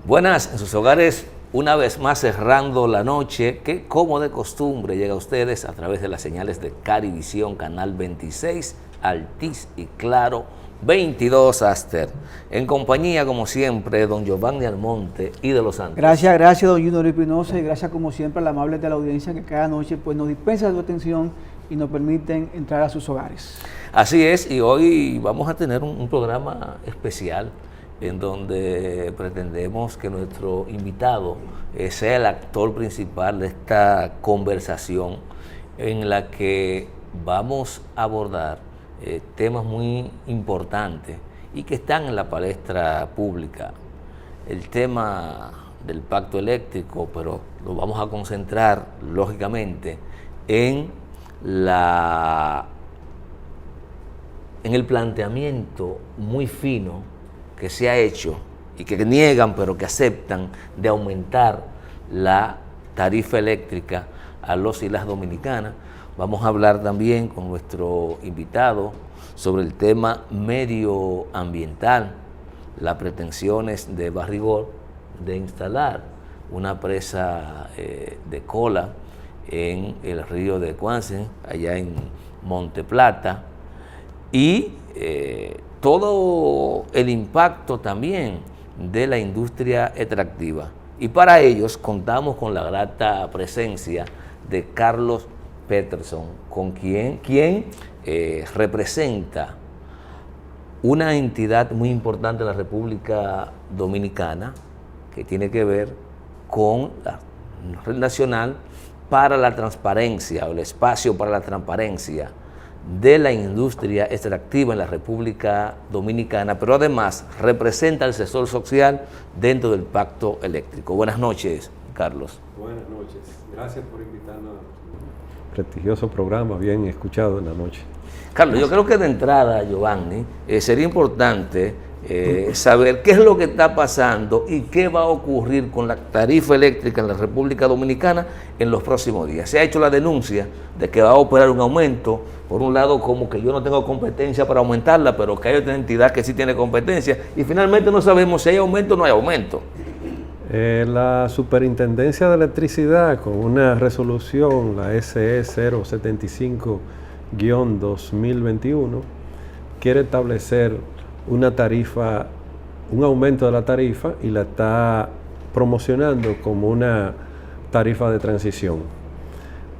Buenas, en sus hogares, una vez más cerrando la noche, que como de costumbre llega a ustedes a través de las señales de Carivisión, Canal 26, Altiz y Claro 22 Aster, en compañía, como siempre, de don Giovanni Almonte y de los Santos. Gracias, don Junior Espinosa, y gracias, como siempre, a la amable de la audiencia que cada noche pues, nos dispensa su atención y nos permiten entrar a sus hogares. Así es, y hoy vamos a tener un programa especial en donde pretendemos que nuestro invitado sea el actor principal de esta conversación en la que vamos a abordar temas muy importantes y que están en la palestra pública. El tema del pacto eléctrico, pero lo vamos a concentrar, lógicamente, en el planteamiento muy fino que se ha hecho y que niegan pero que aceptan de aumentar la tarifa eléctrica a los y las dominicanas. Vamos a hablar también con nuestro invitado sobre el tema medioambiental, las pretensiones de Barrigol de instalar una presa de cola en el río de Cuansen, allá en Monte Plata, y todo el impacto también de la industria extractiva. Y para ellos contamos con la grata presencia de Carlos Peterson, quien representa una entidad muy importante de la República Dominicana que tiene que ver con la Red Nacional para la Transparencia, o el Espacio para la Transparencia de la industria extractiva en la República Dominicana, pero además representa al sector social dentro del pacto eléctrico. Buenas noches, Carlos. Buenas noches, gracias por invitarnos a prestigioso programa, bien escuchado en la noche. Carlos, yo creo que de entrada, Giovanni, sería importante saber qué es lo que está pasando y qué va a ocurrir con la tarifa eléctrica en la República Dominicana en los próximos días. Se ha hecho la denuncia de que va a operar un aumento, por un lado como que yo no tengo competencia para aumentarla, pero que hay otra entidad que sí tiene competencia, y finalmente no sabemos si hay aumento o no hay aumento. La Superintendencia de Electricidad, con una resolución, la SE 075-2021, quiere establecer una tarifa, un aumento de la tarifa, y la está promocionando como una tarifa de transición.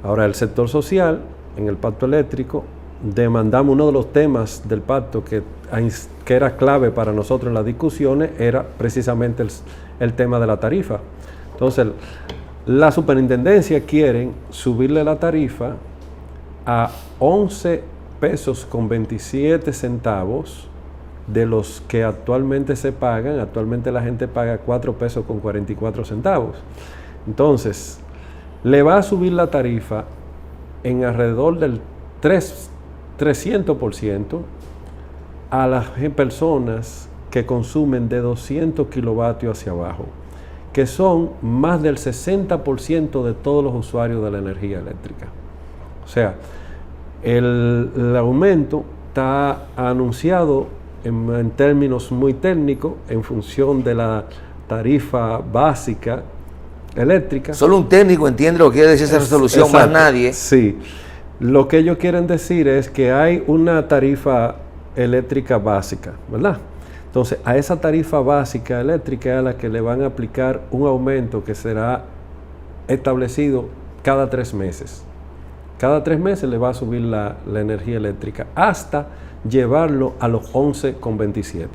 Ahora, el sector social, en el pacto eléctrico, demandamos uno de los temas del pacto que era clave para nosotros en las discusiones, era precisamente el tema de la tarifa. Entonces, la superintendencia quiere subirle la tarifa a 11 pesos con 27 centavos de los que actualmente se pagan. Actualmente la gente paga 4 pesos con 44 centavos. Entonces, le va a subir la tarifa en alrededor del 300% a las personas que consumen de 200 kilovatios hacia abajo, que son más del 60% de todos los usuarios de la energía eléctrica. O sea, el aumento está anunciado en términos muy técnicos, en función de la tarifa básica eléctrica. Solo un técnico entiende lo que quiere decir esa resolución, exacto, más nadie. Sí. Lo que ellos quieren decir es que hay una tarifa eléctrica básica, ¿verdad? Entonces, a esa tarifa básica eléctrica es a la que le van a aplicar un aumento que será establecido cada 3 meses. Cada 3 meses le va a subir la energía eléctrica hasta llevarlo a los 11,27.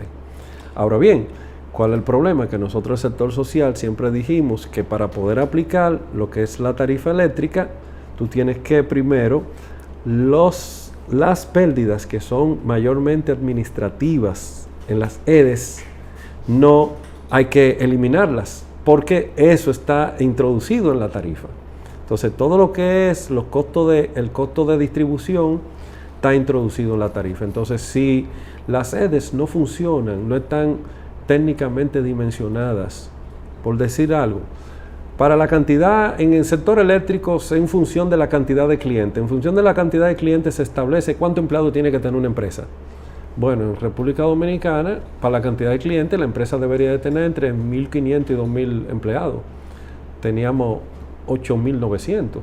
Ahora bien, ¿cuál es el problema? Que nosotros, el sector social, siempre dijimos que para poder aplicar lo que es la tarifa eléctrica, tú tienes que primero las pérdidas que son mayormente administrativas en las EDES, no hay que eliminarlas, porque eso está introducido en la tarifa. Entonces, todo lo que es el costo de distribución está introducido en la tarifa. Entonces, si las EDES no funcionan, no están técnicamente dimensionadas, por decir algo, Para la cantidad, en el sector eléctrico, en función de la cantidad de clientes. En función de la cantidad de clientes se establece cuánto empleado tiene que tener una empresa. Bueno, en República Dominicana, para la cantidad de clientes, la empresa debería de tener entre 1.500 y 2.000 empleados. Teníamos 8.900.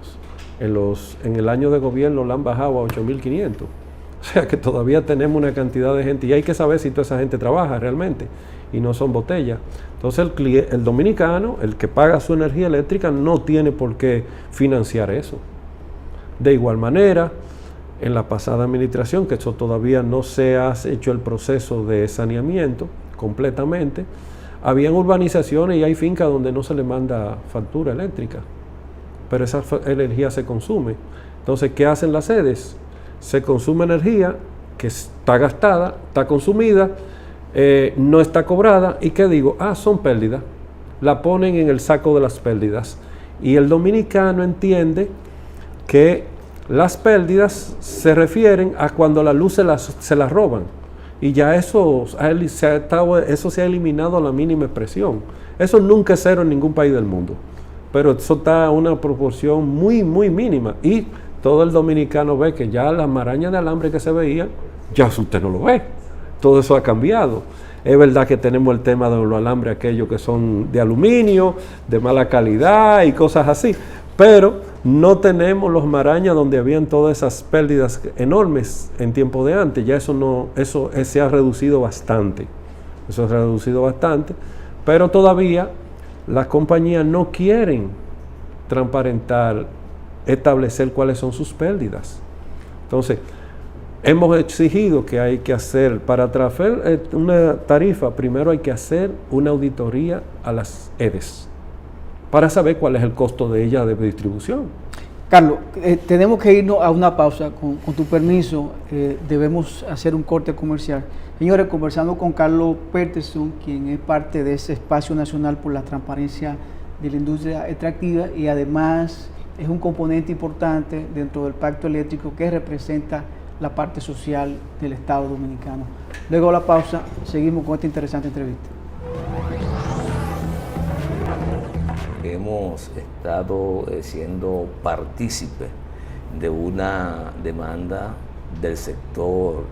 En el año de gobierno la han bajado a 8.500. O sea que todavía tenemos una cantidad de gente y hay que saber si toda esa gente trabaja realmente y no son botellas. Entonces el dominicano, el que paga su energía eléctrica, no tiene por qué financiar eso. De igual manera, en la pasada administración, que eso todavía no se ha hecho el proceso de saneamiento completamente, habían urbanizaciones y hay fincas donde no se le manda factura eléctrica, pero esa energía se consume. Entonces, ¿qué hacen las sedes? Se consume energía que está gastada, está consumida, no está cobrada, y ¿qué digo? Son pérdidas. La ponen en el saco de las pérdidas. Y el dominicano entiende que las pérdidas se refieren a cuando la luz se las roban. Y ya eso se ha eliminado a la mínima expresión. Eso nunca es cero en ningún país del mundo. Pero eso está a una proporción muy, muy mínima. Y todo el dominicano ve que ya las marañas de alambre que se veían, ya usted no lo ve. Todo eso ha cambiado. Es verdad que tenemos el tema de los alambres, aquellos que son de aluminio, de mala calidad y cosas así. Pero no tenemos los marañas donde habían todas esas pérdidas enormes en tiempo de antes. Ya eso se ha reducido bastante. Eso se ha reducido bastante. Pero todavía las compañías no quieren transparentar, establecer cuáles son sus pérdidas. Entonces, hemos exigido que hay que hacer, para traer una tarifa, primero hay que hacer una auditoría a las EDES para saber cuál es el costo de ella de distribución. Carlos, tenemos que irnos a una pausa. Con tu permiso, debemos hacer un corte comercial. Señores, conversando con Carlos Peterson, quien es parte de ese espacio nacional por la transparencia de la industria extractiva y además es un componente importante dentro del pacto eléctrico que representa la parte social del Estado dominicano. Luego de la pausa, seguimos con esta interesante entrevista. Hemos estado siendo partícipe de una demanda del sector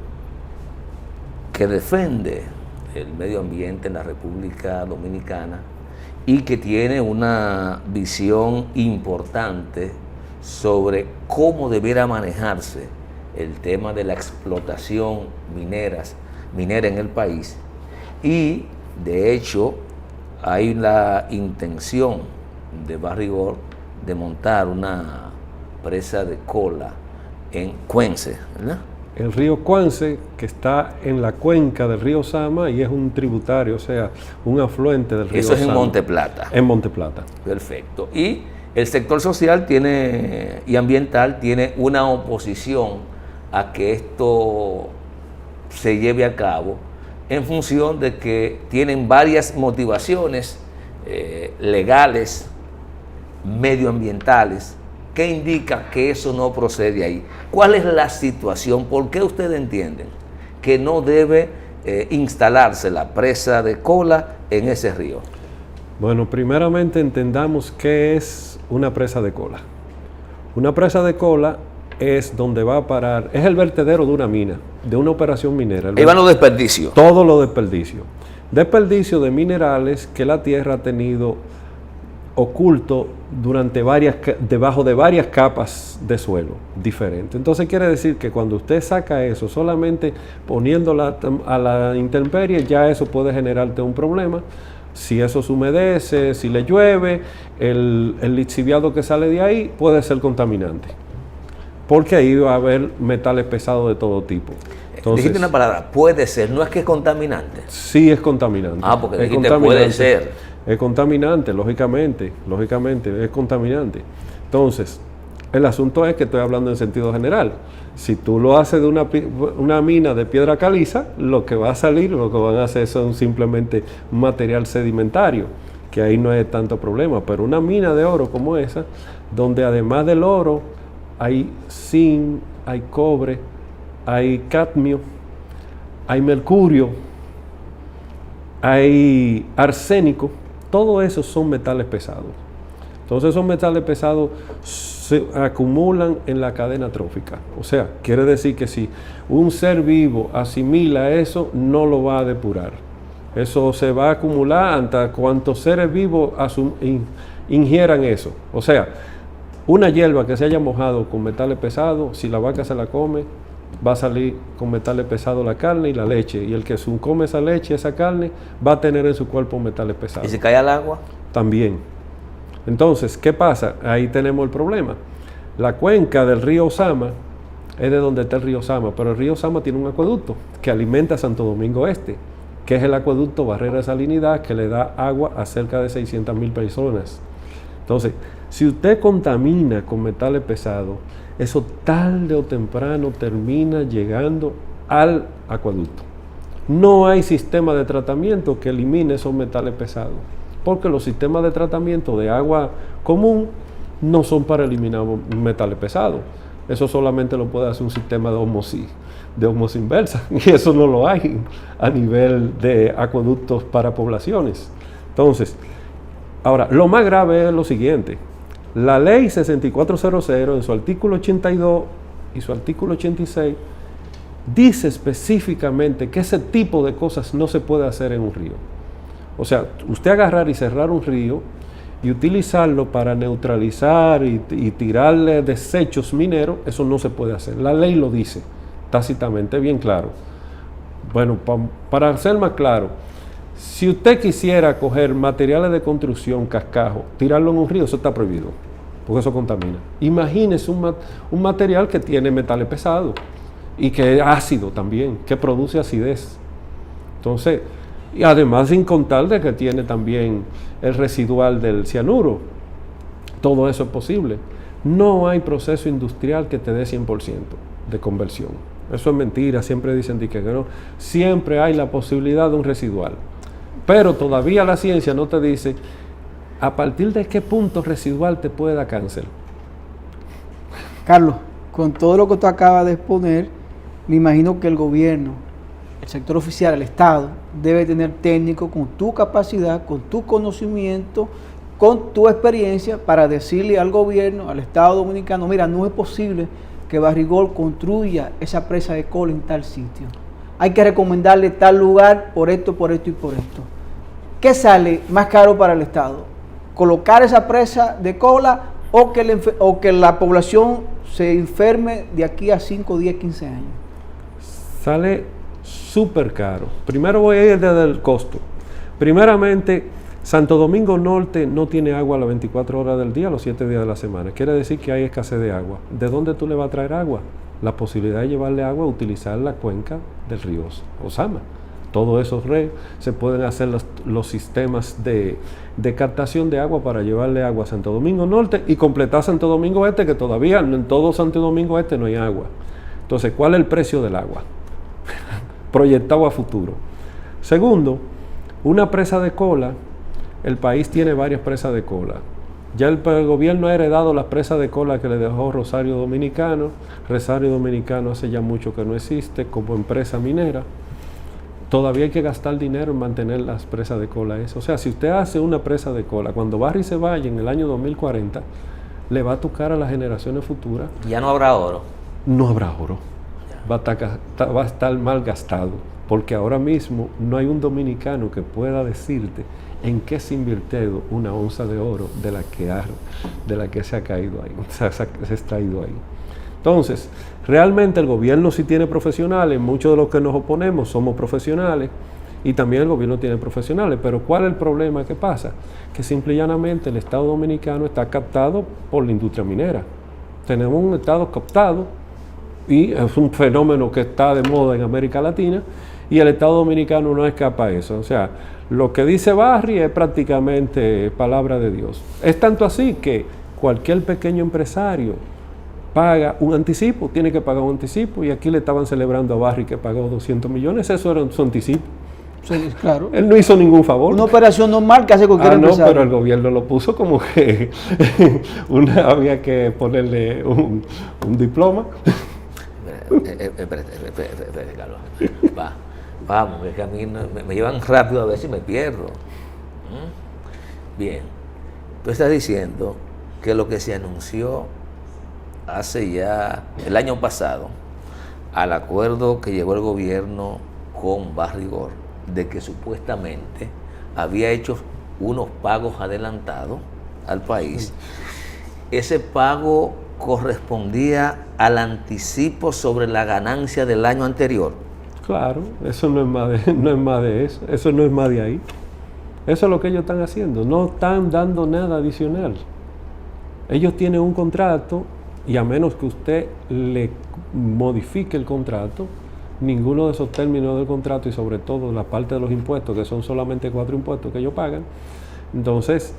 que defiende el medio ambiente en la República Dominicana y que tiene una visión importante sobre cómo debiera manejarse el tema de la explotación minera en el país. Y de hecho hay la intención de Barrigor de montar una presa de cola en Cuenca, ¿verdad? El río Cuenca, que está en la cuenca del río Sama y es un tributario, o sea, un afluente del río Sama. Eso es en Monte Plata. En Monte Plata. Perfecto. Y el sector social y ambiental tiene una oposición a que esto se lleve a cabo en función de que tienen varias motivaciones legales, medioambientales, que indica que eso no procede ahí. ¿Cuál es la situación? ¿Por qué ustedes entienden que no debe instalarse la presa de cola en ese río? Bueno, primeramente entendamos qué es una presa de cola. Una presa de cola es donde va a parar, es el vertedero de una mina, de una operación minera. Ahí van los desperdicios. Todos los desperdicios. Desperdicio de minerales que la tierra ha tenido oculto debajo de varias capas de suelo diferentes. Entonces quiere decir que cuando usted saca eso, solamente poniéndola a la intemperie, ya eso puede generarte un problema. Si eso se humedece, si le llueve, el lixiviado que sale de ahí puede ser contaminante. Porque ahí va a haber metales pesados de todo tipo. Entonces, dijiste una palabra, puede ser, no es que es contaminante. Sí es contaminante. Porque dijiste puede ser. Es contaminante, lógicamente, es contaminante. Entonces, el asunto es que estoy hablando en sentido general. Si tú lo haces de una mina de piedra caliza, lo que va a salir, lo que van a hacer son simplemente material sedimentario, que ahí no es tanto problema. Pero una mina de oro como esa, donde además del oro hay zinc, hay cobre, hay cadmio, hay mercurio, hay arsénico, todo eso son metales pesados. Entonces esos metales pesados se acumulan en la cadena trófica. O sea, quiere decir que si un ser vivo asimila eso, no lo va a depurar. Eso se va a acumular hasta cuantos seres vivos ingieran eso. O sea, una hierba que se haya mojado con metales pesados, si la vaca se la come, va a salir con metales pesados la carne y la leche. Y el que come esa leche, esa carne, va a tener en su cuerpo metales pesados. ¿Y si cae al agua? También. Entonces, ¿qué pasa? Ahí tenemos el problema. La cuenca del río Osama es de donde está el río Osama, pero el río Osama tiene un acueducto que alimenta a Santo Domingo Este, que es el acueducto Barrera de Salinidad, que le da agua a cerca de 600,000 personas. Entonces, si usted contamina con metales pesados, eso tarde o temprano termina llegando al acueducto. No hay sistema de tratamiento que elimine esos metales pesados, porque los sistemas de tratamiento de agua común no son para eliminar metales pesados. Eso solamente lo puede hacer un sistema de ósmosis inversa, y eso no lo hay a nivel de acueductos para poblaciones. Entonces, ahora, lo más grave es lo siguiente. La ley 6400 en su artículo 82 y su artículo 86 dice específicamente que ese tipo de cosas no se puede hacer en un río. O sea, usted agarrar y cerrar un río y utilizarlo para neutralizar y tirarle desechos mineros, eso no se puede hacer. La ley lo dice tácitamente, bien claro. Bueno, para ser más claro, si usted quisiera coger materiales de construcción, cascajo, tirarlo en un río, eso está prohibido, porque eso contamina. Imagínese un material que tiene metales pesados y que es ácido también, que produce acidez. Entonces, y además sin contar de que tiene también el residual del cianuro. Todo eso es posible. No hay proceso industrial que te dé 100% de conversión. Eso es mentira, siempre dicen que no. Siempre hay la posibilidad de un residual. Pero todavía la ciencia no te dice a partir de qué punto residual te puede dar cáncer. Carlos, con todo lo que tú acabas de exponer, me imagino que el gobierno, el sector oficial, el Estado, debe tener técnicos con tu capacidad, con tu conocimiento, con tu experiencia para decirle al gobierno, al Estado dominicano, mira, no es posible que Barrigol construya esa presa de cola en tal sitio. Hay que recomendarle tal lugar por esto y por esto. ¿Qué sale más caro para el Estado? ¿Colocar esa presa de cola o que la población se enferme de aquí a 5, 10, 15 años? Sale súper caro. Primero voy a ir desde el costo. Primeramente, Santo Domingo Norte no tiene agua a las 24 horas del día, los 7 días de la semana. Quiere decir que hay escasez de agua. ¿De dónde tú le vas a traer agua? La posibilidad de llevarle agua, utilizar la cuenca del río Osama. Todos esos se pueden hacer los sistemas de captación de agua para llevarle agua a Santo Domingo Norte y completar Santo Domingo Este, que todavía en todo Santo Domingo Este no hay agua. Entonces, ¿cuál es el precio del agua? Proyectado a futuro. Segundo, una presa de cola. El país tiene varias presas de cola. Ya el gobierno ha heredado las presas de cola que le dejó Rosario Dominicano. Rosario Dominicano hace ya mucho que no existe como empresa minera. Todavía hay que gastar dinero en mantener las presas de cola. O sea, si usted hace una presa de cola, cuando Barry se vaya en el año 2040, le va a tocar a las generaciones futuras. Ya no habrá oro. No habrá oro. Va a estar mal gastado, porque ahora mismo no hay un dominicano que pueda decirte en qué se invirtió una onza de oro de la que se ha caído ahí, se ha extraído ahí. Entonces, realmente el gobierno sí tiene profesionales, muchos de los que nos oponemos somos profesionales, y también el gobierno tiene profesionales, pero ¿cuál es el problema que pasa? Que simple y llanamente el Estado dominicano está captado por la industria minera. Tenemos un Estado captado, y es un fenómeno que está de moda en América Latina, y el Estado dominicano no escapa a eso. O sea, lo que dice Barry es prácticamente palabra de Dios. Es tanto así que cualquier pequeño empresario paga un anticipo, tiene que pagar un anticipo, y aquí le estaban celebrando a Barry que pagó 200 millones, eso era su anticipo. Sí, claro. Él no hizo ningún favor. Una operación normal que hace cualquier empresario. No, pero el gobierno lo puso como que había que ponerle un diploma. Espérate, Carlos. Vamos, es que a mí me llevan rápido a ver si me pierdo. Bien. Tú estás diciendo que lo que se anunció hace ya el año pasado, al acuerdo que llegó el gobierno con Barrigor, de que supuestamente había hecho unos pagos adelantados al país, ese pago correspondía al anticipo sobre la ganancia del año anterior. Claro, eso no es más de eso, eso no es más de ahí. Eso es lo que ellos están haciendo, no están dando nada adicional. Ellos tienen un contrato y a menos que usted le modifique el contrato, ninguno de esos términos del contrato y sobre todo la parte de los impuestos, que son solamente 4 impuestos que ellos pagan, entonces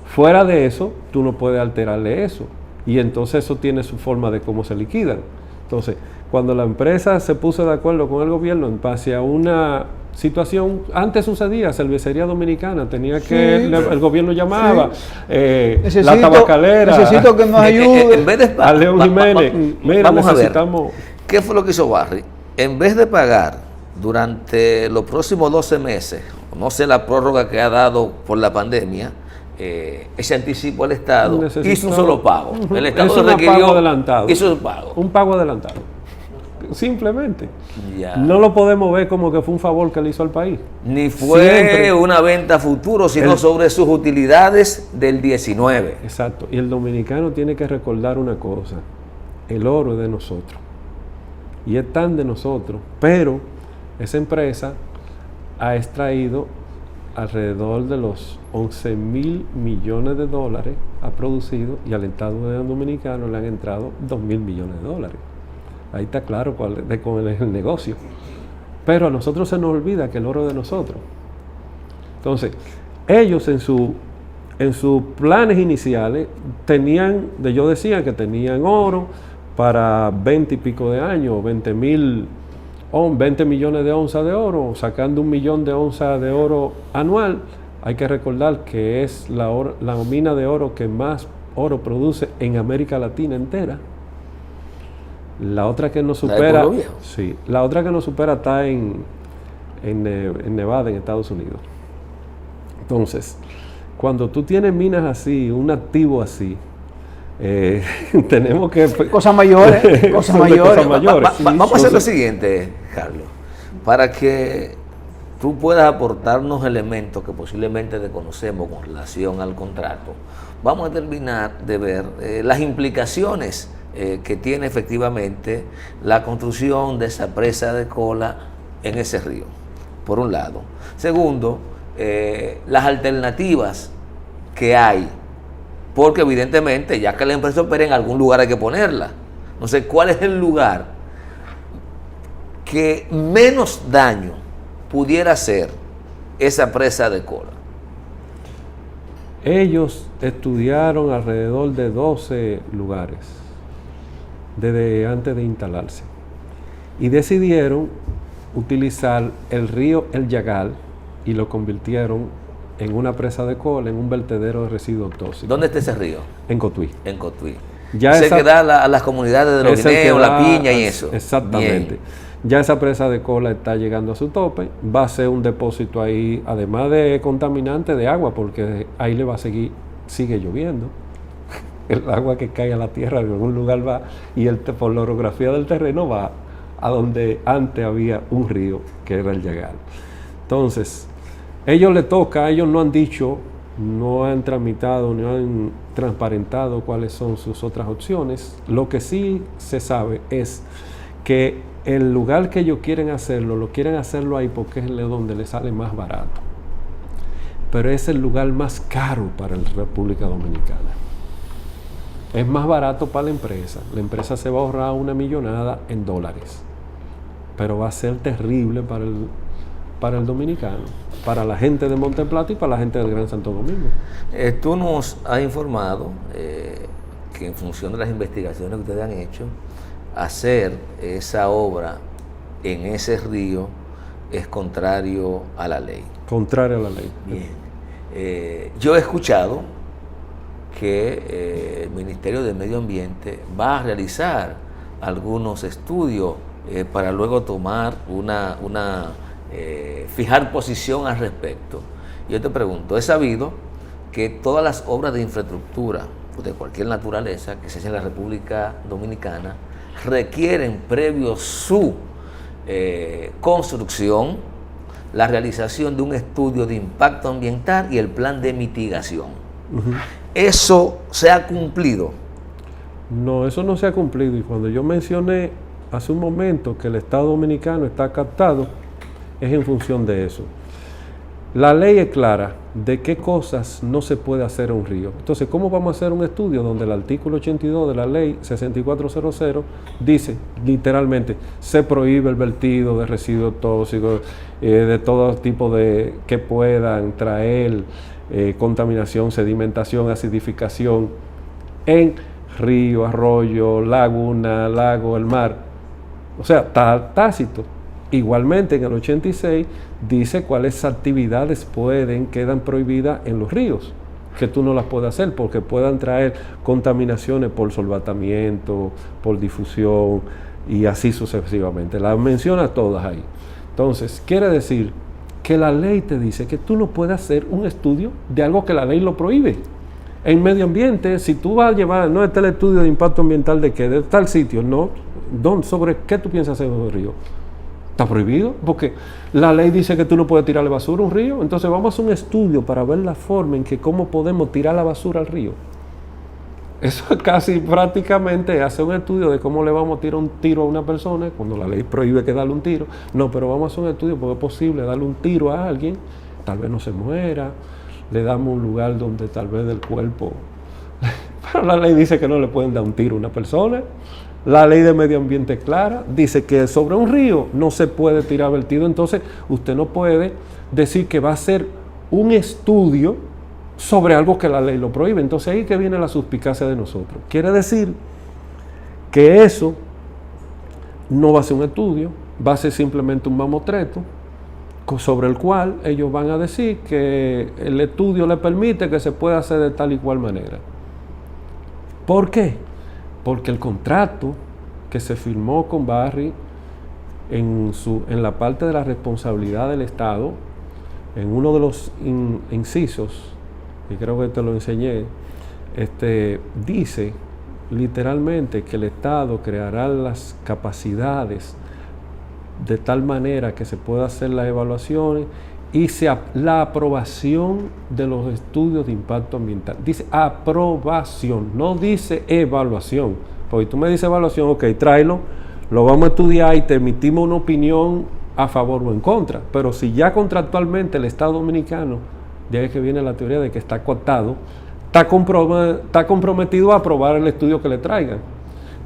fuera de eso, tú no puedes alterarle eso. Y entonces eso tiene su forma de cómo se liquidan. Entonces, cuando la empresa se puso de acuerdo con el gobierno en base a una situación, antes sucedía, Cervecería Dominicana, tenía que, Sí. el gobierno llamaba, sí. la tabacalera, Necesito que nos ayude. En vez de a León Jiménez, mira, vamos a ver, necesitamos... ¿qué fue lo que hizo Barry? En vez de pagar durante los próximos 12 meses, no sé la prórroga que ha dado por la pandemia, ese anticipo al Estado hizo un solo pago. El Estado Eso no es pago adelantado. hizo un pago. Un pago adelantado. Simplemente. Ya. No lo podemos ver como que fue un favor que le hizo al país. Ni fue Siempre. una venta a futuro, sino sobre sus utilidades del 19. Exacto. Y el dominicano tiene que recordar una cosa. El oro es de nosotros. Y es tan de nosotros. Pero esa empresa ha extraído alrededor de los 11.000 millones de dólares, ha producido, y al Estado dominicano le han entrado 2.000 millones de dólares. Ahí está claro cuál es el negocio. Pero a nosotros se nos olvida que el oro es de nosotros. Entonces, ellos en sus planes iniciales tenían, yo decía que tenían oro para 20 y pico de años, 20 millones de onzas de oro, sacando 1 millón de onzas de oro anual. Hay que recordar que es la mina de oro que más oro produce en América Latina entera. La otra que nos supera, sí, la otra que nos supera está en Nevada, en Estados Unidos. Entonces, cuando tú tienes minas así, un activo así, tenemos que... Cosas mayores, cosas mayores. Vamos a hacer lo siguiente, Carlos, para que tú puedas aportarnos elementos que posiblemente desconocemos con relación al contrato. Vamos a terminar de ver las implicaciones que tiene efectivamente la construcción de esa presa de cola en ese río, por un lado. Segundo, las alternativas que hay, porque evidentemente ya que la empresa opera en algún lugar hay que ponerla. No sé cuál es el lugar que menos daño pudiera hacer esa presa de cola. Ellos estudiaron alrededor de 12 lugares desde antes de instalarse y decidieron utilizar el río El Yagal y lo convirtieron en una presa de cola, en un vertedero de residuos tóxicos. ¿Dónde está ese río? En Cotuí. En Cotuí. Ya ese esa, que da a las comunidades de los guineos, la piña y eso. Exactamente. Bien. Ya esa presa de cola está llegando a su tope, va a ser un depósito ahí, además de contaminante de agua, porque ahí le va a sigue lloviendo. El agua que cae a la tierra en algún lugar va, y por la orografía del terreno va a donde antes había un río, que era el Yagal. Entonces, ellos no han dicho, no han tramitado, no han transparentado cuáles son sus otras opciones. Lo que sí se sabe es que el lugar que ellos quieren hacerlo, lo quieren hacerlo ahí porque es donde les sale más barato. Pero es el lugar más caro para la República Dominicana. Es más barato para la empresa se va a ahorrar $1 millonada en dólares, pero va a ser terrible para el dominicano, para la gente de Monteplata y para la gente del Gran Santo Domingo. Tú nos has informado que en función de las investigaciones que ustedes han hecho, hacer esa obra en ese río es contrario a la ley. Contrario a la ley. Bien. Yo he escuchado que el Ministerio de Medio Ambiente va a realizar algunos estudios para luego tomar fijar posición al respecto. Yo te pregunto, he sabido que todas las obras de infraestructura de cualquier naturaleza que se hace en la República Dominicana requieren, previo su construcción, la realización de un estudio de impacto ambiental y el plan de mitigación. ¿Eso se ha cumplido? No, eso no se ha cumplido. Y cuando yo mencioné hace un momento que el Estado Dominicano está captado, es en función de eso. La ley es clara de qué cosas no se puede hacer en un río. Entonces, ¿cómo vamos a hacer un estudio donde el artículo 82 de la ley 6400 dice literalmente se prohíbe el vertido de residuos tóxicos, de todo tipo de que puedan traer contaminación, sedimentación, acidificación en río, arroyo, laguna, lago, el mar? O sea, está tácito. Igualmente en el 86 dice cuáles actividades quedan prohibidas en los ríos, que tú no las puedes hacer porque puedan traer contaminaciones por solvatamiento, por difusión y así sucesivamente. Las menciona todas ahí. Entonces, quiere decir que la ley te dice que tú no puedes hacer un estudio de algo que la ley lo prohíbe. En medio ambiente, si tú vas a llevar, no está el estudio de impacto ambiental de que de tal sitio, no, ¿sobre qué tú piensas hacer en un río? Está prohibido, porque la ley dice que tú no puedes tirarle basura a un río. Entonces vamos a hacer un estudio para ver la forma en que cómo podemos tirar la basura al río. Eso es casi prácticamente hacer un estudio de cómo le vamos a tirar un tiro a una persona, cuando la ley prohíbe que darle un tiro. No, pero vamos a hacer un estudio porque es posible darle un tiro a alguien, tal vez no se muera, le damos un lugar donde tal vez del cuerpo... Pero la ley dice que no le pueden dar un tiro a una persona. La ley de medio ambiente es clara, dice que sobre un río no se puede tirar vertido. Entonces usted no puede decir que va a hacer un estudio sobre algo que la ley lo prohíbe. Entonces ahí que viene la suspicacia de nosotros. Quiere decir que eso no va a ser un estudio, va a ser simplemente un mamotreto sobre el cual ellos van a decir que el estudio le permite que se pueda hacer de tal y cual manera. ¿Por qué? Porque el contrato que se firmó con Barry en la parte de la responsabilidad del Estado, en uno de los incisos, y creo que te lo enseñé, dice literalmente que el Estado creará las capacidades de tal manera que se pueda hacer las evaluaciones y la aprobación de los estudios de impacto ambiental. Dice aprobación, no dice evaluación. Porque tú me dices evaluación, ok, tráelo, lo vamos a estudiar y te emitimos una opinión a favor o en contra. Pero si ya contractualmente el Estado Dominicano, de ahí que viene la teoría de que está coactado, está comprometido a aprobar el estudio que le traigan.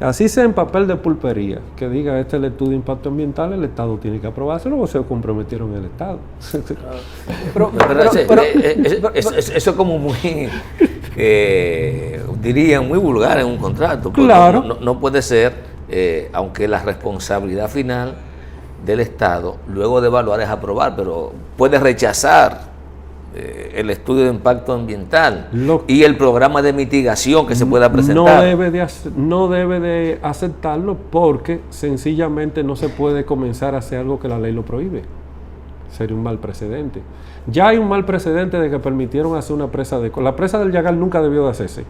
Así sea en papel de pulpería, que diga este es el estudio de impacto ambiental, el Estado tiene que aprobárselo o se comprometieron el Estado. Eso es como muy, dirían, muy vulgar en un contrato. Claro. No puede ser, aunque la responsabilidad final del Estado, luego de evaluar es aprobar, pero puede rechazar el estudio de impacto ambiental y el programa de mitigación que se pueda presentar. No debe de aceptarlo porque sencillamente no se puede comenzar a hacer algo que la ley lo prohíbe. Sería un mal precedente. Ya hay un mal precedente de que permitieron hacer una presa de cola. La presa del Yagal nunca debió de hacerse,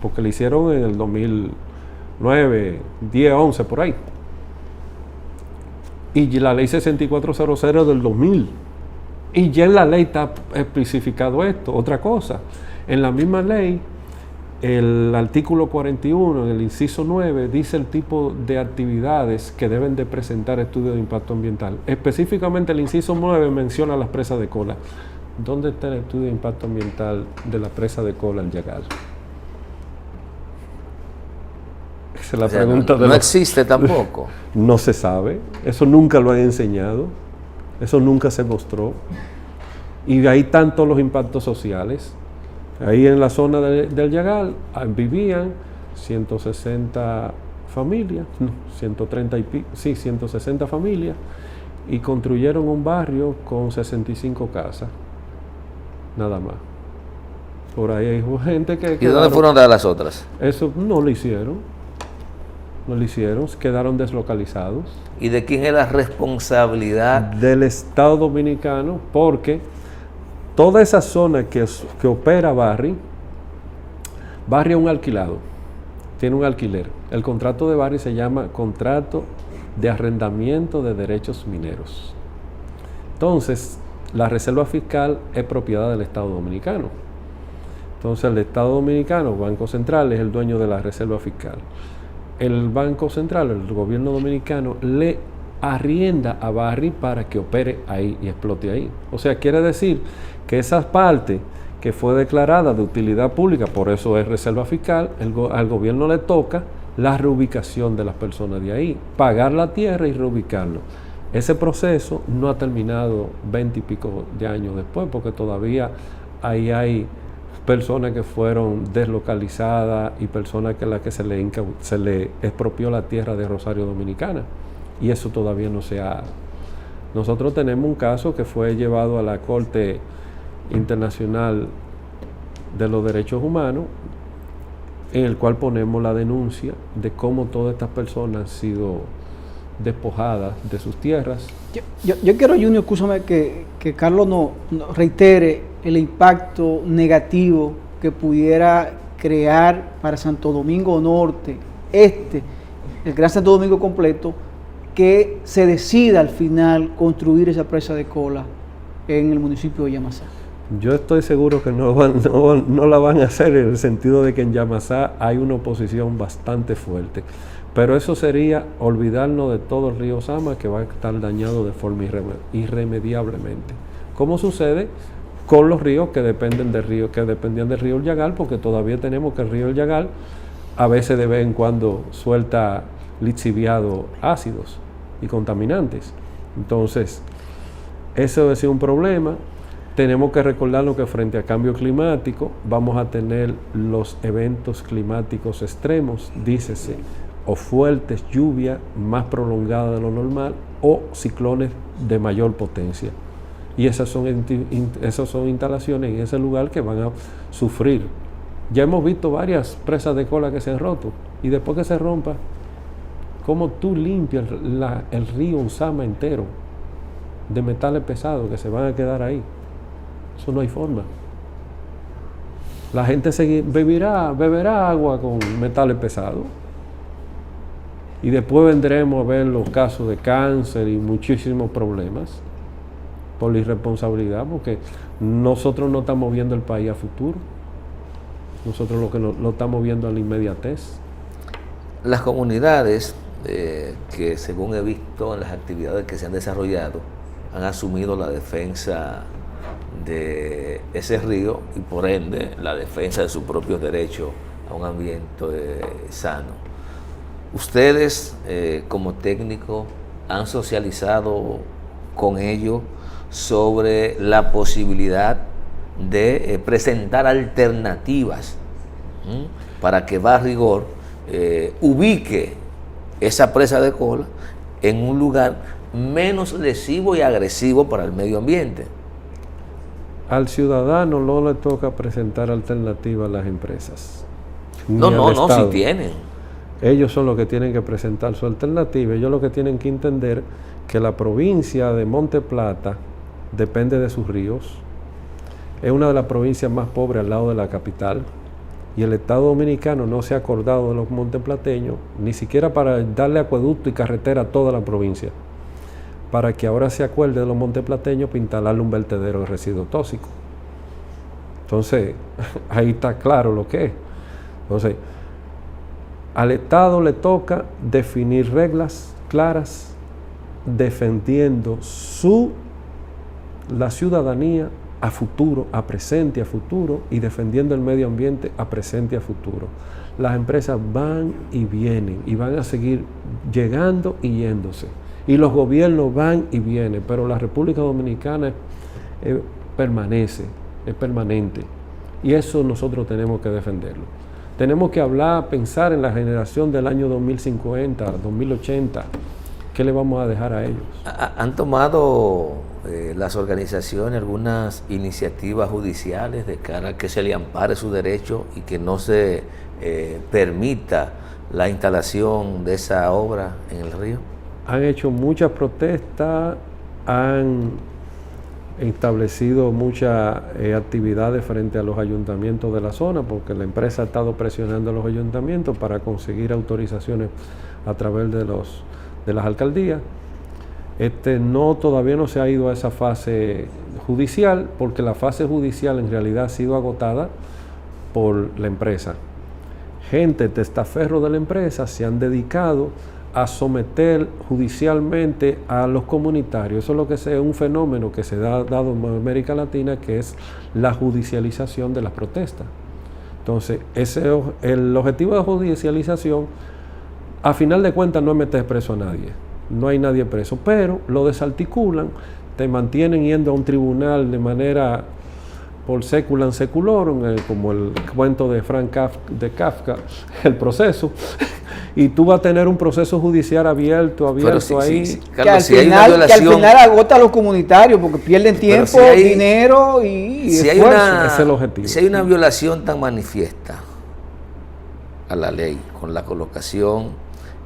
porque la hicieron en el 2009, 10, 11, por ahí. Y la ley 6400 del 2000. Y ya en la ley está especificado esto. Otra cosa, en la misma ley, el artículo 41, en el inciso 9, dice el tipo de actividades que deben de presentar estudios de impacto ambiental. Específicamente el inciso 9 menciona las presas de cola. ¿Dónde está el estudio de impacto ambiental de la presa de cola, el Yagal? Esa es la pregunta. No existe tampoco. No se sabe, eso nunca lo han enseñado. Eso nunca se mostró. Y de ahí están todos los impactos sociales. Ahí en la zona del Yagal vivían 160 familias, 160 familias, y construyeron un barrio con 65 casas. Nada más. Por ahí hay gente que... ¿Y dónde fueron de las otras? Eso no lo hicieron. No lo hicieron, quedaron deslocalizados. ¿Y de quién es la responsabilidad? Del Estado Dominicano, porque toda esa zona que opera Barrick es un alquilado, tiene un alquiler. El contrato de Barrick se llama contrato de arrendamiento de derechos mineros. Entonces, la reserva fiscal es propiedad del Estado Dominicano. Entonces, el Estado Dominicano, Banco Central, es el dueño de la reserva fiscal. El Banco Central, el gobierno dominicano, le arrienda a Barrick para que opere ahí y explote ahí. O sea, quiere decir que esa parte que fue declarada de utilidad pública, por eso es reserva fiscal, al gobierno le toca la reubicación de las personas de ahí, pagar la tierra y reubicarlo. Ese proceso no ha terminado 20 y pico de años después, porque todavía ahí hay personas que fueron deslocalizadas y personas que se le expropió la tierra de Rosario Dominicana, y eso todavía no se ha... Nosotros tenemos un caso que fue llevado a la Corte Internacional de los Derechos Humanos, en el cual ponemos la denuncia de cómo todas estas personas han sido despojadas de sus tierras. Yo quiero, Junior, escúchame, que Carlos nos reitere el impacto negativo que pudiera crear para Santo Domingo Norte, el Gran Santo Domingo completo, que se decida al final construir esa presa de cola en el municipio de Yamasá. Yo estoy seguro que no la van a hacer, en el sentido de que en Yamasá hay una oposición bastante fuerte. Pero eso sería olvidarnos de todo el río Sama, que va a estar dañado de forma irremediablemente. ¿Cómo sucede con los ríos que dependían del río El Llagal? Porque todavía tenemos que el río El Llagal a veces de vez en cuando suelta lixiviados ácidos y contaminantes. Entonces, eso es un problema. Tenemos que recordarnos que frente a cambio climático vamos a tener los eventos climáticos extremos, dícese, o fuertes lluvias más prolongadas de lo normal, o ciclones de mayor potencia. Y esas son instalaciones en ese lugar que van a sufrir. Ya hemos visto varias presas de cola que se han roto, y después que se rompa, ¿cómo tú limpias el río Usama entero de metales pesados que se van a quedar ahí? Eso no hay forma. La gente beberá agua con metales pesados, y después vendremos a ver los casos de cáncer y muchísimos problemas por la irresponsabilidad, porque nosotros no estamos viendo el país a futuro. Nosotros lo estamos viendo a la inmediatez. Las comunidades que, según he visto en las actividades que se han desarrollado, han asumido la defensa de ese río y por ende la defensa de sus propios derechos a un ambiente sano. Ustedes como técnicos han socializado con ellos sobre la posibilidad de presentar alternativas para que Barrigor ubique esa presa de cola en un lugar menos lesivo y agresivo para el medio ambiente. Al ciudadano no le toca presentar alternativas a las empresas. No, si tienen. Ellos son los que tienen que presentar su alternativa. Ellos lo que tienen que entender que la provincia de Monte Plata depende de sus ríos. Es una de las provincias más pobres al lado de la capital. Y el Estado Dominicano no se ha acordado de los monteplateños, ni siquiera para darle acueducto y carretera a toda la provincia, para que ahora se acuerde de los monteplateños para instalarle un vertedero de residuos tóxicos. Entonces, ahí está claro lo que es. Entonces, al Estado le toca definir reglas claras, defendiendo la ciudadanía a futuro, a presente, a futuro, y defendiendo el medio ambiente a presente y a futuro. Las empresas van y vienen, y van a seguir llegando y yéndose. Y los gobiernos van y vienen, pero la República Dominicana permanece, es permanente. Y eso nosotros tenemos que defenderlo. Tenemos que pensar en la generación del año 2050, 2080. ¿Qué le vamos a dejar a ellos? ¿Han tomado las organizaciones algunas iniciativas judiciales de cara a que se le ampare su derecho y que no se permita la instalación de esa obra en el río? Han hecho muchas protestas, han establecido muchas actividades frente a los ayuntamientos de la zona, porque la empresa ha estado presionando a los ayuntamientos para conseguir autorizaciones a través de las alcaldías. Todavía no se ha ido a esa fase judicial, porque la fase judicial en realidad ha sido agotada por la empresa. Gente testaferros de la empresa se han dedicado a someter judicialmente a los comunitarios. Eso es lo que es un fenómeno que se ha dado en América Latina, que es la judicialización de las protestas. Entonces, el objetivo de judicialización, a final de cuentas, no es meter preso a nadie. No hay nadie preso, pero lo desarticulan, te mantienen yendo a un tribunal de manera por seculam seculorum, como el cuento de Kafka, el proceso, y tú vas a tener un proceso judicial abierto ahí. Sí. Carlos, que al final agota a los comunitarios porque pierden tiempo, dinero y esfuerzo. Ese es el objetivo. Si hay una violación tan manifiesta a la ley, con la colocación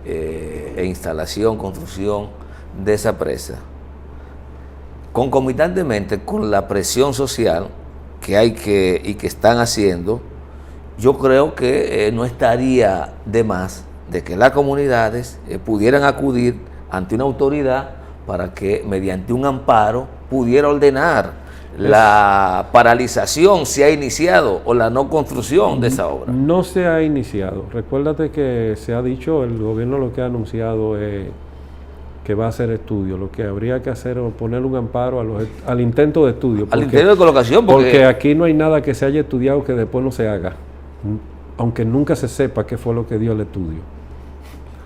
e instalación, construcción de esa presa, concomitantemente con la presión social que hay y que están haciendo, yo creo que no estaría de más de que las comunidades pudieran acudir ante una autoridad para que mediante un amparo pudiera ordenar la paralización, si ha iniciado, o la no construcción de esa obra. No se ha iniciado. Recuérdate que se ha dicho, el gobierno lo que ha anunciado es que va a hacer estudio. Lo que habría que hacer es poner un amparo al intento de estudio. Al intento de colocación. Porque aquí no hay nada que se haya estudiado que después no se haga, aunque nunca se sepa qué fue lo que dio el estudio.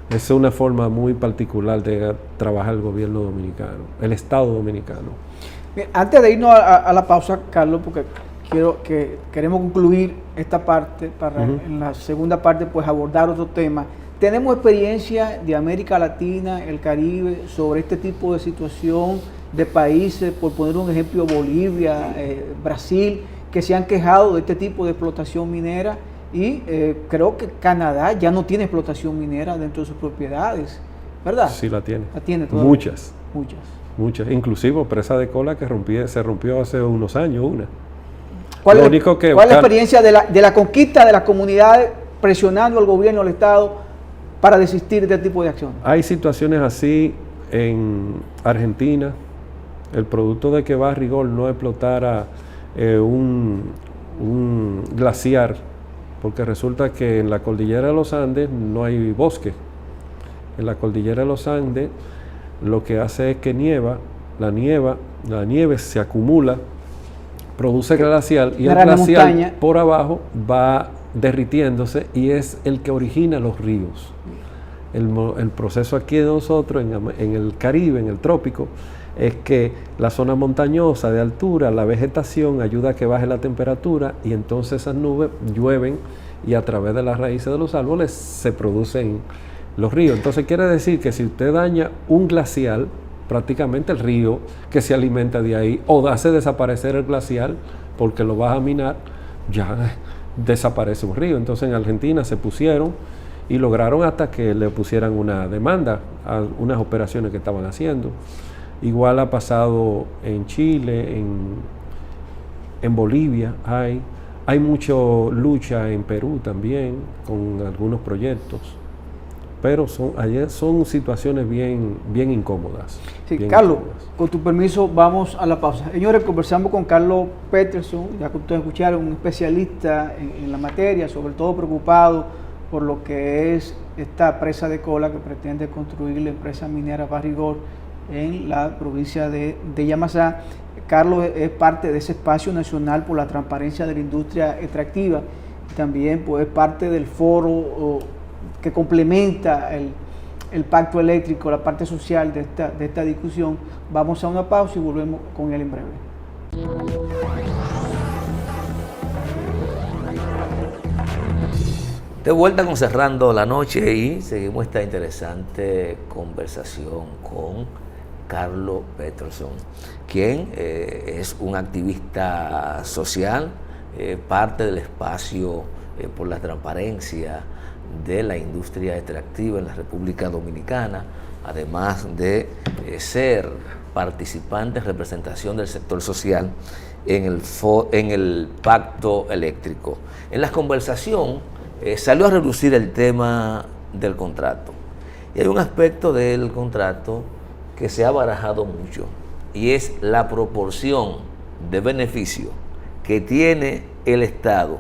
Esa es una forma muy particular de trabajar el gobierno dominicano, el Estado dominicano. Bien, antes de irnos a la pausa, Carlos, porque queremos concluir esta parte para en la segunda parte pues abordar otro tema. Tenemos experiencia de América Latina, el Caribe, sobre este tipo de situación de países, por poner un ejemplo, Bolivia, Brasil, que se han quejado de este tipo de explotación minera, y creo que Canadá ya no tiene explotación minera dentro de sus propiedades, ¿verdad? Sí, la tiene. La tiene todavía. Muchas. Inclusive presa de cola que se rompió hace unos años, una. ¿Cuál es la experiencia de la conquista de las comunidades presionando al gobierno, al Estado, para desistir de este tipo de acciones? Hay situaciones así en Argentina. El producto de que Barrigol no explotara un glaciar, porque resulta que en la cordillera de los Andes no hay bosque. En la cordillera de los Andes lo que hace es que la nieve se acumula, produce glacial, y el glacial por abajo va derritiéndose y es el que origina los ríos. El proceso aquí de nosotros en el Caribe, en el trópico, es que la zona montañosa de altura, la vegetación ayuda a que baje la temperatura, y entonces esas nubes llueven y a través de las raíces de los árboles se producen los ríos. Entonces quiere decir que si usted daña un glacial, prácticamente el río que se alimenta de ahí, o hace desaparecer el glacial porque lo vas a minar, ya desaparece un río. Entonces en Argentina se pusieron y lograron hasta que le pusieran una demanda a unas operaciones que estaban haciendo. Igual ha pasado en Chile, en Bolivia, hay mucha lucha en Perú también con algunos proyectos, pero son situaciones bien incómodas. Sí, bien Carlos, incómodas. con tu permiso vamos a la pausa. Señores, conversamos con Carlos Peterson, ya que ustedes escucharon, un especialista en la materia, sobre todo preocupado por lo que es esta presa de cola que pretende construir la empresa minera Barrigol en la provincia de Yamasá. Carlos es parte de ese espacio nacional por la transparencia de la industria extractiva, y también pues, es parte del foro que complementa el pacto eléctrico, la parte social de esta discusión. Vamos a una pausa y volvemos con él en breve. De vuelta con Cerrando la Noche, y seguimos esta interesante conversación con Carlos Peterson, quien es un activista social, parte del espacio por la transparencia de la industria extractiva en la República Dominicana, además de ser participantes, representación del sector social en el pacto eléctrico. En la conversación salió a relucir el tema del contrato. Y hay un aspecto del contrato que se ha barajado mucho, y es la proporción de beneficio que tiene el Estado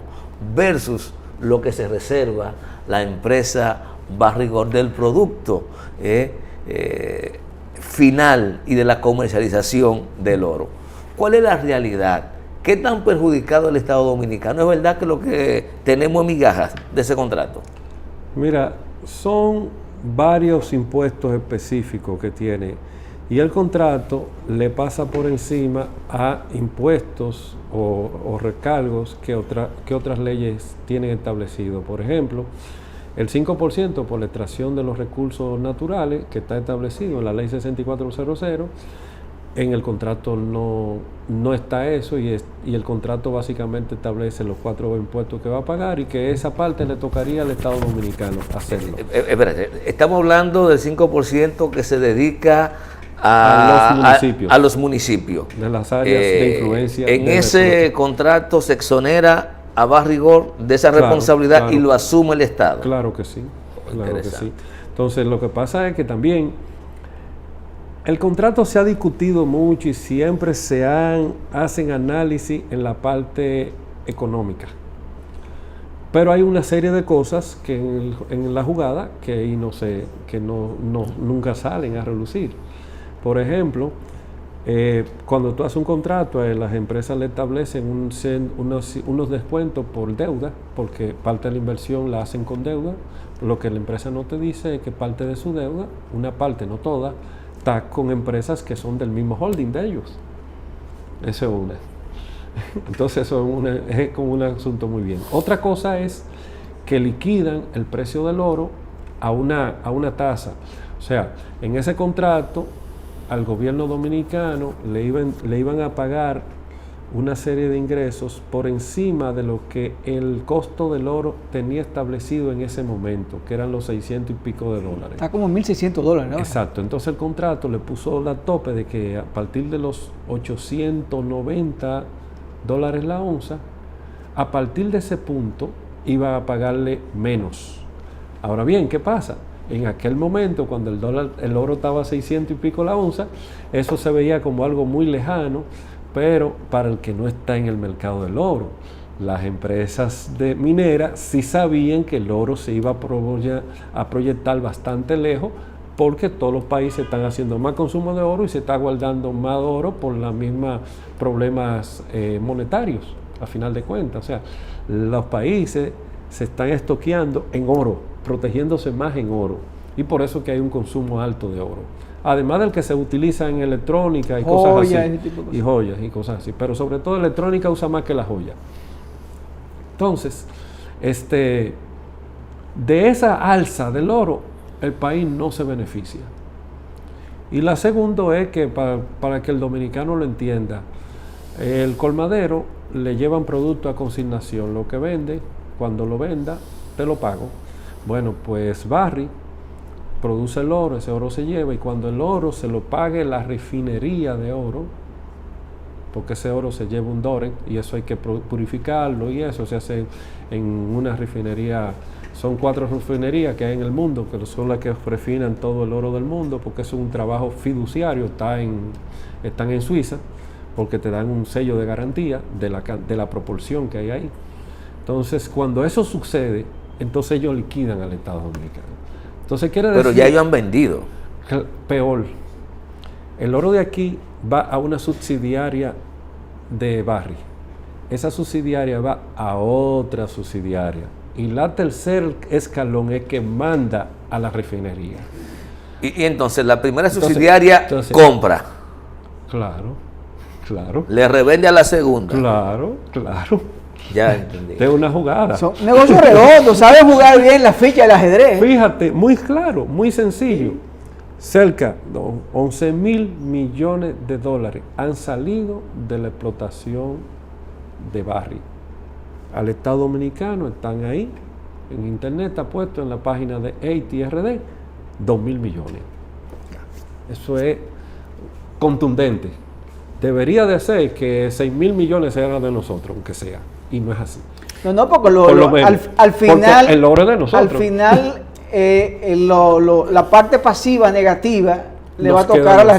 versus lo que se reserva la empresa Barrigor del producto final y de la comercialización del oro. ¿Cuál es la realidad? ¿Qué tan perjudicado el Estado Dominicano? ¿Es verdad que lo que tenemos es migajas de ese contrato? Mira, son varios impuestos específicos que tiene, y el contrato le pasa por encima a impuestos o recargos que otras leyes tienen establecido. Por ejemplo, el 5% por la extracción de los recursos naturales, que está establecido en la ley 6400, en el contrato no está eso, y el contrato básicamente establece los 4 impuestos que va a pagar, y que esa parte le tocaría al Estado Dominicano hacerlo. Espérate, estamos hablando del 5% que se dedica a los municipios. De las áreas de influencia. En ese contrato se exonera a Barrigor de esa responsabilidad, y lo asume el Estado. Claro que sí, claro que sí. Entonces, lo que pasa es que también el contrato se ha discutido mucho, y siempre hacen análisis en la parte económica. Pero hay una serie de cosas que en la jugada que nunca salen a relucir. Por ejemplo, cuando tú haces un contrato, las empresas le establecen unos descuentos por deuda, porque parte de la inversión la hacen con deuda. Lo que la empresa no te dice es que parte de su deuda, una parte, no toda, está con empresas que son del mismo holding de ellos. Eso es una. Entonces eso es como un asunto muy bien. Otra cosa es que liquidan el precio del oro a una tasa. O sea, en ese contrato al gobierno dominicano le iban a pagar una serie de ingresos por encima de lo que el costo del oro tenía establecido en ese momento, que eran los 600 y pico de dólares. Está como $1,600, ¿no? Exacto. Entonces el contrato le puso la tope de que a partir de los $890 la onza, a partir de ese punto iba a pagarle menos. Ahora bien, ¿qué pasa? En aquel momento, cuando el oro estaba a 600 y pico la onza, eso se veía como algo muy lejano, pero para el que no está en el mercado del oro, las empresas mineras sí sabían que el oro se iba a proyectar bastante lejos, porque todos los países están haciendo más consumo de oro y se está guardando más oro por los mismos problemas monetarios, a final de cuentas. O sea, los países se están estoqueando en oro, protegiéndose más en oro, y por eso que hay un consumo alto de oro. Además del que se utiliza en electrónica y cosas así, y joyas y cosas así, pero sobre todo electrónica usa más que la joya. Entonces, de esa alza del oro, el país no se beneficia. Y la segunda es que, para que el dominicano lo entienda, el colmadero le llevan producto a consignación, lo que vende, cuando lo venda, te lo pago. Bueno, pues Barry produce el oro, ese oro se lleva, y cuando el oro se lo pague la refinería de oro, porque ese oro se lleva un Doré, y eso hay que purificarlo, y eso se hace en una refinería. Son 4 refinerías que hay en el mundo, que son las que refinan todo el oro del mundo, porque eso es un trabajo fiduciario, están en Suiza, porque te dan un sello de garantía de la proporción que hay ahí. Entonces, cuando eso sucede, entonces ellos liquidan al Estado Dominicano. Entonces quiere decir... Pero ya ellos han vendido. Peor. El oro de aquí va a una subsidiaria de Barry. Esa subsidiaria va a otra subsidiaria. Y la tercer escalón es que manda a la refinería. Y entonces la primera subsidiaria compra. Claro. Le revende a la segunda. Claro. Ya entendí. Es una jugada. Son negocios redondos, saben jugar bien la ficha del ajedrez. Fíjate, muy claro, muy sencillo. Cerca de 11,000 millones de dólares han salido de la explotación de Barry al Estado Dominicano. Están ahí, en internet está puesto en la página de ATRD, 2,000 millones. Eso es contundente. Debería de ser que 6.000 millones eran de nosotros, aunque sea, y no es así. No, porque Por lo menos. al final, Porque el logro es de nosotros. al final la parte pasiva negativa le va a tocar a la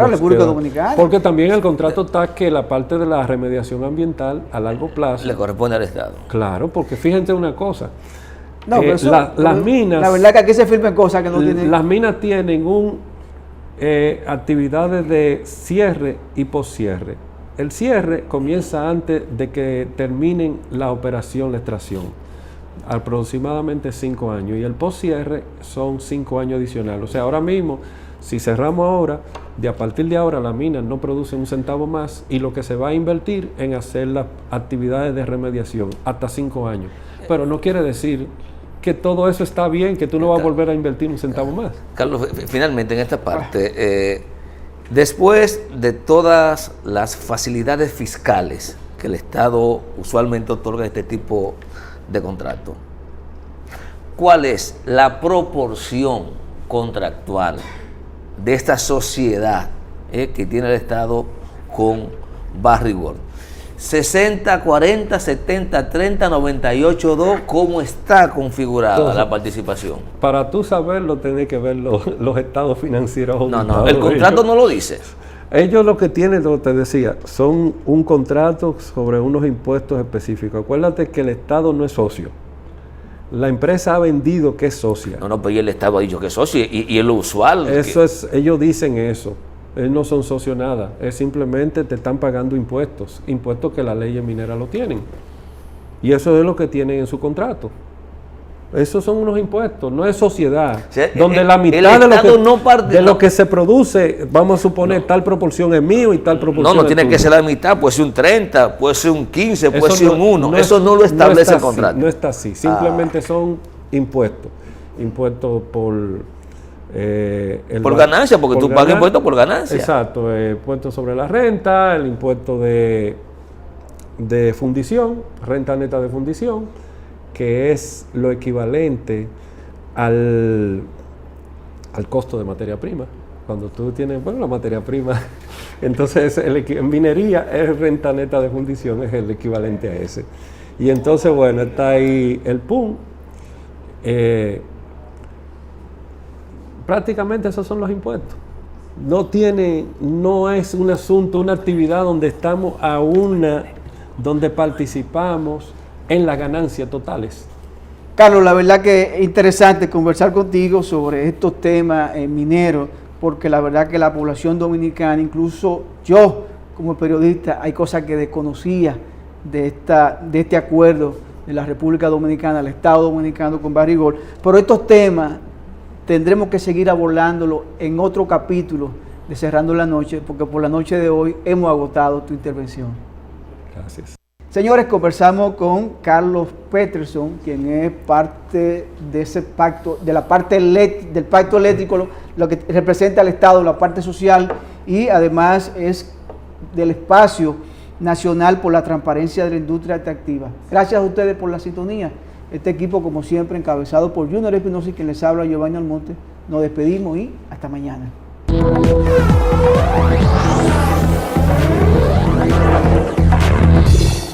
República Dominicana. Porque también el contrato está que la parte de la remediación ambiental a largo plazo Le corresponde al Estado. Claro, porque fíjense una cosa. No, pero eso, las minas. La verdad que aquí se firmen cosas que no tienen. Las minas tienen actividades de cierre y poscierre. El cierre comienza antes de que terminen la operación, la extracción, aproximadamente 5 años, y el poscierre son 5 años adicionales. O sea, ahora mismo, si cerramos ahora, a partir de ahora la mina no produce un centavo más, y lo que se va a invertir en hacer las actividades de remediación hasta 5 años. Pero no quiere decir que todo eso está bien, que tú no vas a volver a invertir un centavo más. Carlos, finalmente en esta parte, después de todas las facilidades fiscales que el Estado usualmente otorga a este tipo de contrato, ¿cuál es la proporción contractual de esta sociedad que tiene el Estado con Barrick Gold? 60, 40, 70, 30, 98, 2, ¿cómo está configurada Entonces, la participación? Para tú saberlo, tenés que ver los estados financieros. No, el contrato no lo dice. Ellos lo que tienen, como te decía, son un contrato sobre unos impuestos específicos. Acuérdate que el Estado no es socio. La empresa ha vendido que es socia. No, pero el Estado ha dicho que es socio y es lo usual. Eso es, ellos dicen eso. Ellos no son socios nada. Es simplemente te están pagando impuestos. Impuestos que las leyes mineras lo tienen. Y eso es lo que tienen en su contrato. Esos son unos impuestos, no es sociedad. O sea, donde la mitad de lo que se produce, vamos a suponer, tal proporción es mío y tal proporción no es tiene tuyo. que ser la mitad, puede ser un 30, puede ser un 15, puede Eso ser un 1. Eso no lo establece el contrato. No está así, simplemente son impuestos. Impuestos por... por ganancia, porque tú pagas impuestos por ganancia. Exacto, impuestos sobre la renta, el impuesto de fundición, renta neta de fundición, que es lo equivalente al costo de materia prima. Cuando tú tienes, la materia prima, entonces en minería es renta neta de fundición, es el equivalente a ese. Y entonces, está ahí el PUM. Prácticamente esos son los impuestos. No es un asunto, una actividad donde estamos donde participamos en las ganancias totales. Carlos, la verdad que es interesante conversar contigo sobre estos temas mineros, porque la verdad que la población dominicana, incluso yo como periodista, hay cosas que desconocía de este acuerdo de la República Dominicana, el Estado Dominicano con Barrick Gold, pero estos temas tendremos que seguir abordándolo en otro capítulo de Cerrando la Noche, porque por la noche de hoy hemos agotado tu intervención. Gracias. Señores, conversamos con Carlos Peterson, quien es parte de ese pacto, de la parte del pacto eléctrico, lo que representa al Estado, la parte social, y además es del espacio nacional por la transparencia de la industria extractiva. Gracias a ustedes por la sintonía. Este equipo, como siempre, encabezado por Junior Espinosa y quien les habla, Giovanni Almonte. Nos despedimos y hasta mañana.